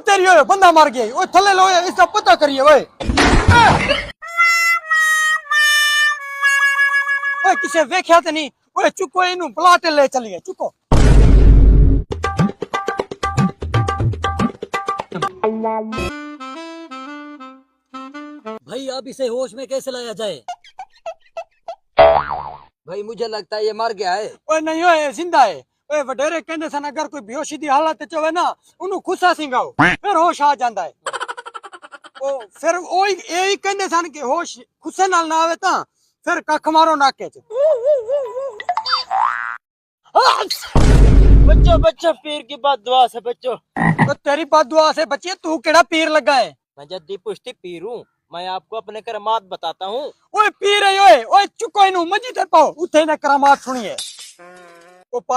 तेरी ओए बंदा मार गया ओए थल्ले लो इसका पता करिए ओए ओए किसे देखा तो नहीं ओए चुको इनू प्लाट ले चलिए चुको भाई अब इसे होश में कैसे लाया जाए? भाई मुझे लगता है ये मर गया है। ओए नहीं ओए जिंदा है ओए वडेरे कहंदे सन अगर कोई बेहोशी दी हालत च होवे ना उन्हें खुसा सिंगाओ फिर होश आ जांदा है ओ फिर ओई यही कहंदे सन कि होश खुसे नाल ना आवे ता फिर कख मारो नाके च बच्चों बच्चों पीर की बात दुआ से बच्चों। तो तेरी बात दुआ से बच्चे तू केड़ा पीर लगा है मैं जद्दी पुश्ती पीर हूँ। मैं आपको अपने करामात बताता हूँ। ओए पीर है ओए ओए चुको इनू मजी ते पाओ उथे ने करामात सुनिए